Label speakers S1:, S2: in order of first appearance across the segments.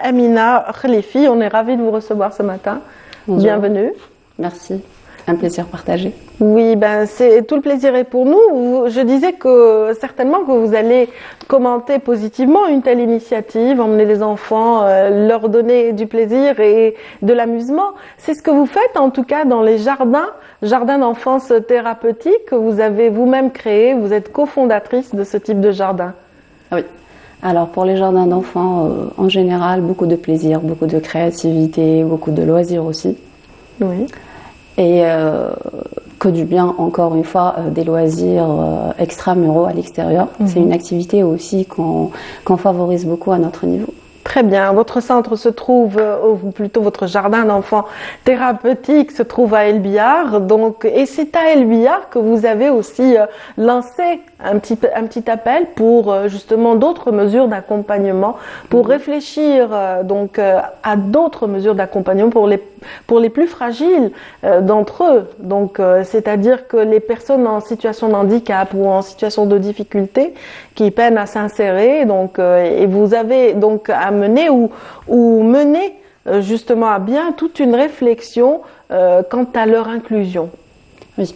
S1: Amina Khalifi. On est ravis de vous recevoir ce matin.
S2: Bonjour.
S1: Bienvenue.
S2: Merci, un plaisir partagé.
S1: Oui, tout le plaisir est pour nous. Je disais que certainement que vous allez commenter positivement une telle initiative, emmener les enfants, leur donner du plaisir et de l'amusement. C'est ce que vous faites en tout cas dans les jardins d'enfance thérapeutiques que vous avez vous-même créé. Vous êtes cofondatrice de ce type de jardin.
S2: Oui. Alors pour les jardins d'enfants, en général, beaucoup de plaisir, beaucoup de créativité, beaucoup de loisirs aussi.
S1: Oui.
S2: Et que du bien, encore une fois, des loisirs extramuraux à l'extérieur. C'est une activité aussi qu'on favorise beaucoup à notre niveau.
S1: Très bien. Votre centre se trouve, ou plutôt votre jardin d'enfants thérapeutique se trouve à El Biar. Et c'est à El Biar que vous avez aussi lancé un petit appel pour justement d'autres mesures d'accompagnement, pour réfléchir à d'autres mesures d'accompagnement pour les plus fragiles d'entre eux. C'est-à-dire que les personnes en situation de handicap ou en situation de difficulté qui peinent à s'insérer. Et vous avez donc amené ou mené justement à bien toute une réflexion quant à leur inclusion.
S2: Oui.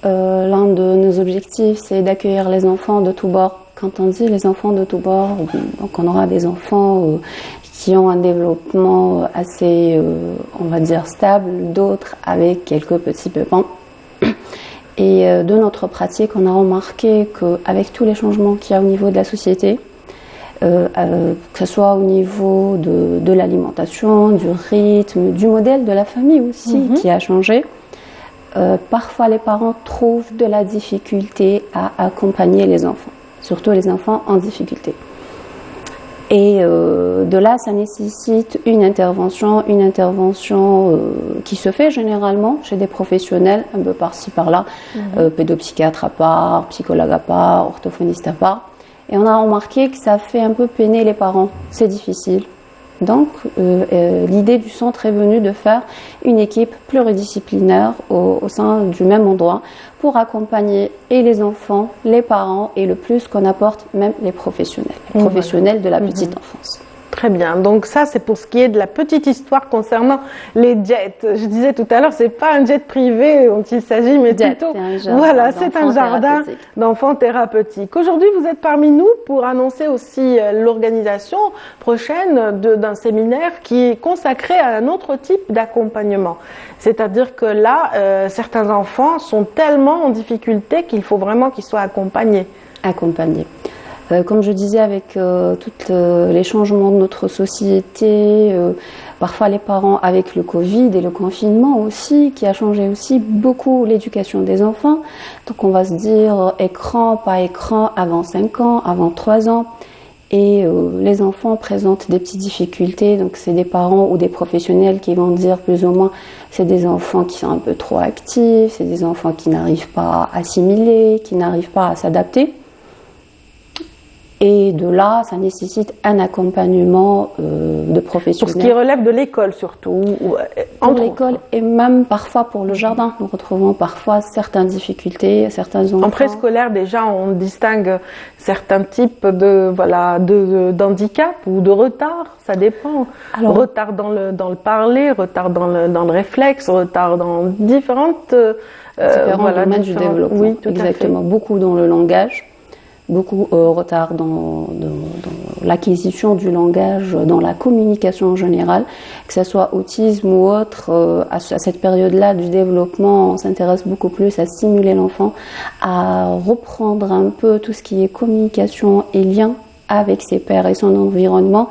S2: L'un de nos objectifs, c'est d'accueillir les enfants de tous bords. Quand on dit les enfants de tous bords, donc on aura des enfants qui ont un développement assez, on va dire, stable, d'autres avec quelques petits pépins. Et de notre pratique, on a remarqué qu'avec tous les changements qu'il y a au niveau de la société, que ce soit au niveau de l'alimentation, du rythme, du modèle de la famille aussi qui a changé, parfois les parents trouvent de la difficulté à accompagner les enfants, surtout les enfants en difficulté. Et de là, ça nécessite une intervention qui se fait généralement chez des professionnels, un peu par-ci par-là, pédopsychiatre à part, psychologue à part, orthophoniste à part. Et on a remarqué que ça fait un peu peiner les parents, c'est difficile. Donc l'idée du centre est venue de faire une équipe pluridisciplinaire au sein du même endroit pour accompagner et les enfants, les parents et le plus qu'on apporte même les professionnels de la petite enfance.
S1: Très bien. Donc ça, c'est pour ce qui est de la petite histoire concernant les jets. Je disais tout à l'heure, c'est pas un jet privé dont il s'agit, mais plutôt, voilà, c'est un jardin d'enfants thérapeutiques. Aujourd'hui, vous êtes parmi nous pour annoncer aussi l'organisation prochaine d'un séminaire qui est consacré à un autre type d'accompagnement. C'est-à-dire que là, certains enfants sont tellement en difficulté qu'il faut vraiment qu'ils soient accompagnés.
S2: Comme je disais, avec tous les changements de notre société, parfois les parents avec le Covid et le confinement aussi, qui a changé aussi beaucoup l'éducation des enfants. Donc on va se dire écran, pas écran, avant 5 ans, avant 3 ans. Et les enfants présentent des petites difficultés, donc c'est des parents ou des professionnels qui vont dire plus ou moins c'est des enfants qui sont un peu trop actifs, c'est des enfants qui n'arrivent pas à assimiler, qui n'arrivent pas à s'adapter. Et de là, ça nécessite un accompagnement de professionnels.
S1: Pour ce qui relève de l'école surtout.
S2: Pour l'école et même parfois pour le jardin. Nous retrouvons parfois certaines difficultés, certains enfants.
S1: En préscolaire, déjà, on distingue certains types d'handicap ou de retard. Ça dépend. Alors, retard dans le parler, retard dans le réflexe, retard dans différentes
S2: domaines du développement.
S1: Oui, tout
S2: exactement. À fait. Beaucoup dans le langage. Beaucoup retard dans l'acquisition du langage, dans la communication en général, que ce soit autisme ou autre. À cette période-là du développement, on s'intéresse beaucoup plus à stimuler l'enfant, à reprendre un peu tout ce qui est communication et lien avec ses pairs et son environnement.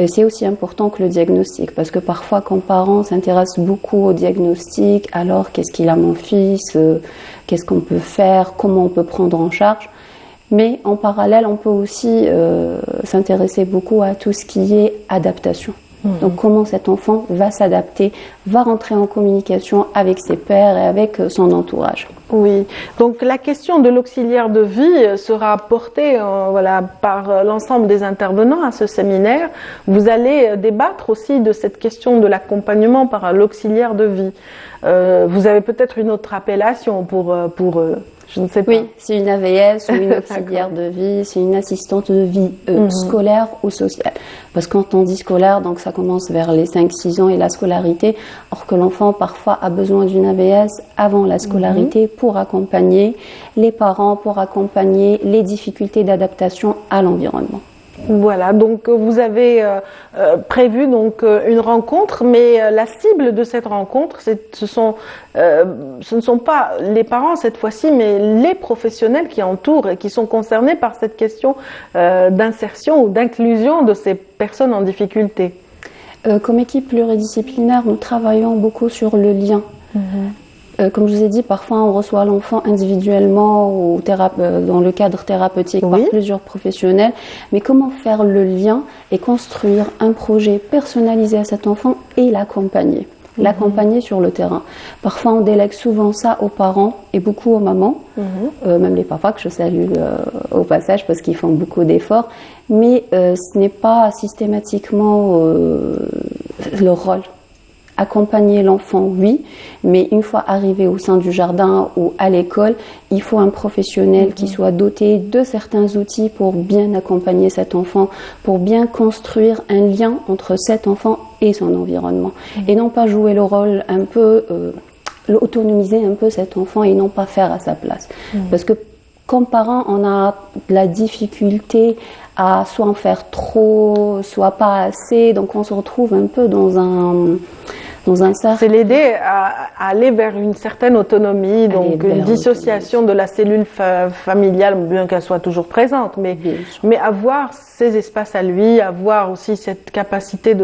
S2: C'est aussi important que le diagnostic, parce que parfois, quand parents s'intéressent beaucoup au diagnostic, alors qu'est-ce qu'il a mon fils, qu'est-ce qu'on peut faire, comment on peut prendre en charge. Mais en parallèle, on peut aussi s'intéresser beaucoup à tout ce qui est adaptation. Donc comment cet enfant va s'adapter, va rentrer en communication avec ses pairs et avec son entourage.
S1: Oui, donc la question de l'auxiliaire de vie sera portée par l'ensemble des intervenants à ce séminaire. Vous allez débattre aussi de cette question de l'accompagnement par l'auxiliaire de vie. Vous avez peut-être une autre appellation pour je ne sais pas.
S2: Oui, c'est une AVS ou une auxiliaire de vie, c'est une assistante de vie scolaire ou sociale. Parce que quand on dit scolaire, donc ça commence vers les 5-6 ans et la scolarité, or que l'enfant parfois a besoin d'une AVS avant la scolarité pour accompagner les parents, pour accompagner les difficultés d'adaptation à l'environnement.
S1: Voilà, donc vous avez prévu donc une rencontre, mais la cible de cette rencontre, ce ne sont pas les parents cette fois-ci, mais les professionnels qui entourent et qui sont concernés par cette question d'insertion ou d'inclusion de ces personnes en difficulté.
S2: Comme équipe pluridisciplinaire, nous travaillons beaucoup sur le lien. Comme je vous ai dit, parfois on reçoit l'enfant individuellement ou dans le cadre thérapeutique par plusieurs professionnels. Mais comment faire le lien et construire un projet personnalisé à cet enfant et l'accompagner sur le terrain. Parfois on délègue souvent ça aux parents et beaucoup aux mamans, même les papas que je salue au passage parce qu'ils font beaucoup d'efforts. Mais ce n'est pas systématiquement leur rôle. Accompagner l'enfant, oui, mais une fois arrivé au sein du jardin ou à l'école, il faut un professionnel qui soit doté de certains outils pour bien accompagner cet enfant, pour bien construire un lien entre cet enfant et son environnement. Et non pas jouer le rôle un peu, autonomiser un peu cet enfant et non pas faire à sa place. Parce que comme parents, on a de la difficulté à soit en faire trop, soit pas assez, donc on se retrouve un peu dans un cercle.
S1: C'est l'aider à aller vers une certaine autonomie, donc une dissociation de la cellule familiale, bien qu'elle soit toujours présente, mais avoir ses espaces à lui, avoir aussi cette capacité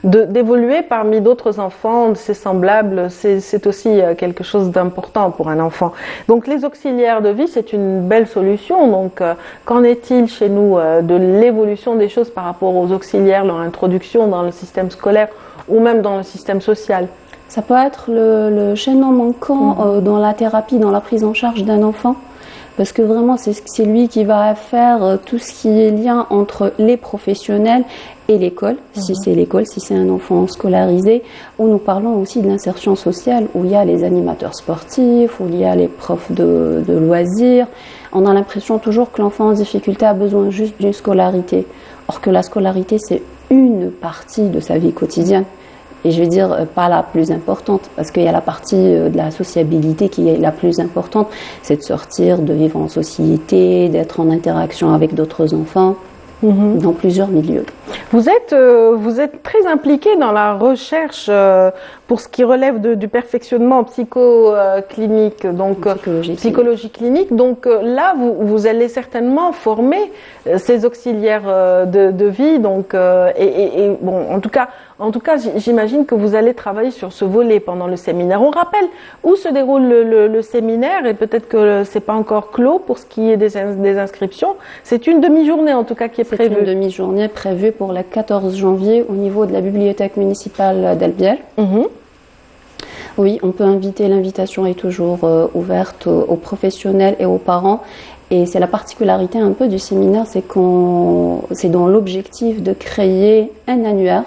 S1: d'évoluer parmi d'autres enfants, de ses semblables, c'est aussi quelque chose d'important pour un enfant. Donc les auxiliaires de vie, c'est une belle solution. Donc qu'en est-il chez nous de l'évolution des choses par rapport aux auxiliaires, leur introduction dans le système scolaire ou même dans le système social?
S2: Ça peut être le chaînon manquant dans la thérapie, dans la prise en charge d'un enfant, parce que vraiment c'est lui qui va faire tout ce qui est lien entre les professionnels et l'école, si c'est l'école, si c'est un enfant scolarisé, où nous parlons aussi de l'insertion sociale, où il y a les animateurs sportifs, où il y a les profs de loisirs. On a l'impression toujours que l'enfant en difficulté a besoin juste d'une scolarité, or que la scolarité c'est une partie de sa vie quotidienne. Et je vais dire pas la plus importante, parce qu'il y a la partie de la sociabilité qui est la plus importante, c'est de sortir, de vivre en société, d'être en interaction avec d'autres enfants, dans plusieurs milieux.
S1: Vous êtes très impliqué dans la recherche pour ce qui relève du perfectionnement psychoclinique, donc psychologie clinique. Donc là, vous allez certainement former ces auxiliaires de vie. Donc bon, en tout cas, j'imagine que vous allez travailler sur ce volet pendant le séminaire. On rappelle où se déroule le séminaire et peut-être que c'est pas encore clos pour ce qui est des inscriptions. C'est une demi-journée en tout cas qui est prévue.
S2: C'est une demi-journée prévue pour le 14 janvier au niveau de la bibliothèque municipale d'Albiel. Oui, on peut inviter, l'invitation est toujours ouverte aux professionnels et aux parents. Et c'est la particularité un peu du séminaire, c'est dans l'objectif de créer un annuaire,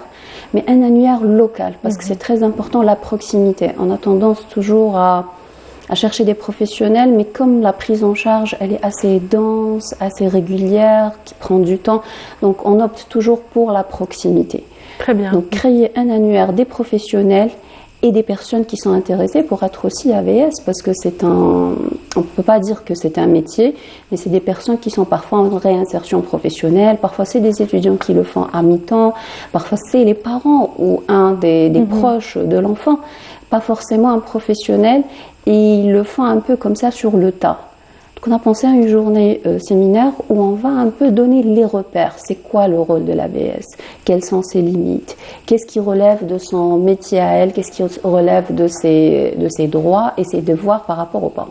S2: mais un annuaire local, parce que c'est très important la proximité. On a tendance toujours à chercher des professionnels, mais comme la prise en charge, elle est assez dense, assez régulière, qui prend du temps, donc on opte toujours pour la proximité.
S1: Très bien.
S2: Donc créer un annuaire des professionnels et des personnes qui sont intéressées pour être aussi AVS, parce que on ne peut pas dire que c'est un métier, mais c'est des personnes qui sont parfois en réinsertion professionnelle, parfois c'est des étudiants qui le font à mi-temps, parfois c'est les parents ou un des proches de l'enfant, pas forcément un professionnel, et ils le font un peu comme ça sur le tas. Donc on a pensé à une journée séminaire où on va un peu donner les repères. C'est quoi le rôle de l'AVS? Quelles sont ses limites? Qu'est-ce qui relève de son métier à elle? Qu'est-ce qui relève de ses droits et ses devoirs par rapport aux parents?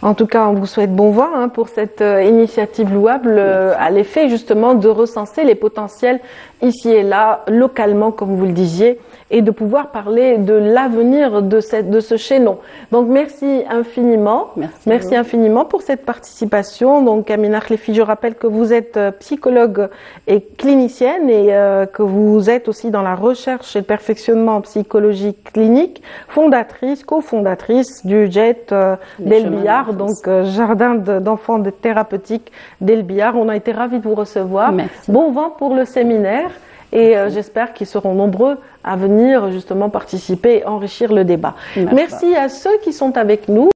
S1: En tout cas, on vous souhaite bon vent pour cette initiative louable à l'effet justement de recenser les potentiels ici et là, localement, comme vous le disiez, et de pouvoir parler de l'avenir de ce chaînon. Donc merci infiniment. Merci infiniment pour cette participation. Donc Amina Khlefi, je rappelle que vous êtes psychologue et clinicienne et que vous êtes aussi dans la recherche et le perfectionnement en psychologie clinique, cofondatrice du JET d'El Biar, donc jardin d'enfants thérapeutique d'El Biar. On a été ravis de vous recevoir.
S2: Merci.
S1: Bon vent pour le séminaire. et j'espère qu'ils seront nombreux à venir justement participer et enrichir le débat. Merci à ceux qui sont avec nous.